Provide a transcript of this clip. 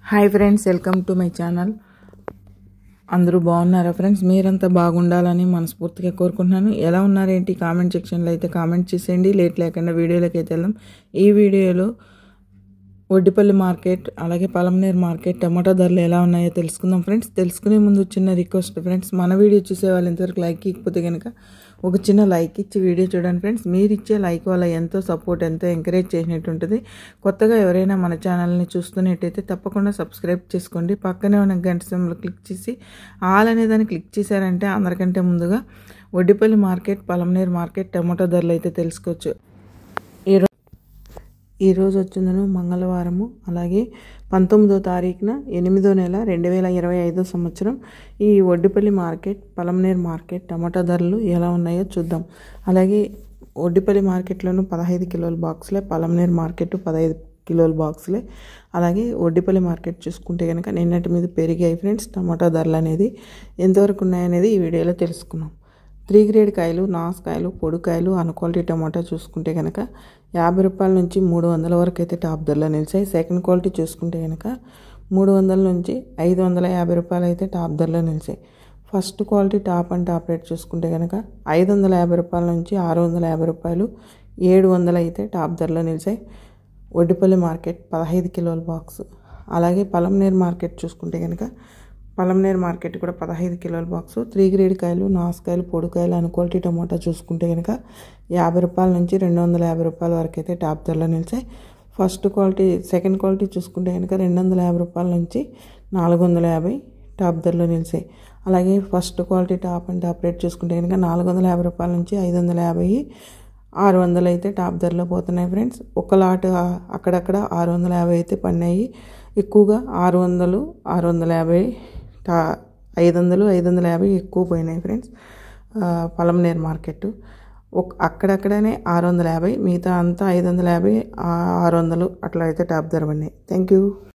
Hi friends, welcome to my channel. అందరూ బాగున్నారా friends? మీరంతా బాగుండాలని మనస్ఫూర్తిగా కోరుకుంటున్నాను. ఎలా ఉన్నారేంటి కామెంట్ సెక్షన్లో అయితే కామెంట్ చేసేయండి. లేట్ లేకుండా వీడియోలోకి అయితే వెళ్దాం. ఈ వీడియోలో ఒడ్డిపల్లి మార్కెట్ అలాగే పలమనేరు మార్కెట్ టమాటా ధరలు ఎలా ఉన్నాయో తెలుసుకుందాం ఫ్రెండ్స్. తెలుసుకునే ముందు చిన్న రిక్వెస్ట్ ఫ్రెండ్స్, మన వీడియో చూసే వాళ్ళు ఇంతవరకు లైక్ ఇవ్వకపోతే కనుక ఒక చిన్న లైక్ ఇచ్చి వీడియో చూడండి ఫ్రెండ్స్. మీరు ఇచ్చే లైక్ వల్ల ఎంతో సపోర్ట్, ఎంతో ఎంకరేజ్ చేసినట్టు ఉంటుంది. కొత్తగా ఎవరైనా మన ఛానల్ని చూస్తున్నట్టయితే తప్పకుండా సబ్స్క్రైబ్ చేసుకోండి. పక్కనే ఉన్న గంట సింబల్ క్లిక్ చేసి ఆల్ అనే దాన్ని క్లిక్ చేశారంటే అందరికంటే ముందుగా ఒడ్డిపల్లి మార్కెట్, పలమనేరు మార్కెట్ టమాటా ధరలు అయితే తెలుసుకోవచ్చు. ఈరోజు వచ్చిందను మంగళవారము, అలాగే 19వ తారీఖున 8వ నెల 2025 సంవత్సరం. ఈ ఒడ్డిపల్లి మార్కెట్, పలమనేరు మార్కెట్ టమాటా ధరలు ఎలా ఉన్నాయో చూద్దాం. అలాగే ఒడ్డిపల్లి మార్కెట్లోనూ 15 కిలోల బాక్సులే, పలమనేరు మార్కెట్ 15 కిలోల బాక్సులే. అలాగే ఒడ్డిపల్లి మార్కెట్ చూసుకుంటే కనుక నిన్నటి మీద పెరిగాయి ఫ్రెండ్స్. టమాటా ధరలు అనేది ఎంతవరకు ఉన్నాయనేది ఈ వీడియోలో తెలుసుకున్నాం. 3 గ్రేడ్ కాయలు, నాసుకాయలు, పొడికాయలు, క్వాలిటీ టమాటా చూసుకుంటే కనుక 50 రూపాయల నుంచి 300 వరకు అయితే టాప్ ధరలో నిలిచాయి. సెకండ్ క్వాలిటీ చూసుకుంటే కనుక 300 నుంచి 550 రూపాయలు అయితే టాప్ ధరలో నిలిచాయి. First quality top and top rate చూసుకుంటే కనుక 550 రూపాయల నుంచి 650 రూపాయలు, 700 అయితే టాప్ ధరలో నిలిచాయి. ఒడ్డిపల్లి మార్కెట్ 15 కిలోల బాక్స్. అలాగే పలమనేరు మార్కెట్ చూసుకుంటే కనుక పలమనేరు మార్కెట్ కూడా 15 కిలోల బాక్సు. 3 గ్రేడ్ కాయలు, నాసుకాయలు, పొడికాయలు, క్వాలిటీ టమాటా చూసుకుంటే కనుక 50 రూపాయల నుంచి 250 రూపాయల వరకు అయితే టాప్ ధరలో నిలిచాయి. ఫస్ట్ క్వాలిటీ, సెకండ్ క్వాలిటీ చూసుకుంటే కనుక 250 రూపాయల నుంచి 450 టాప్ ధరలో నిలిచాయి. అలాగే first quality top and top rate చూసుకుంటే కనుక 450 రూపాయల నుంచి 550, 600 అయితే టాప్ ధరలో పోతున్నాయి ఫ్రెండ్స్. ఒక లాట్ అక్కడక్కడ 650 అయితే పడినాయి. ఎక్కువగా 600, 650, 500, 550 ఎక్కువ పోయినాయి ఫ్రెండ్స్. పలమనేరు మార్కెట్ అక్కడక్కడనే 650, మిగతా అంతా 550, 600 అట్లా అయితే టాప్ ధర పడినాయి. Thank you.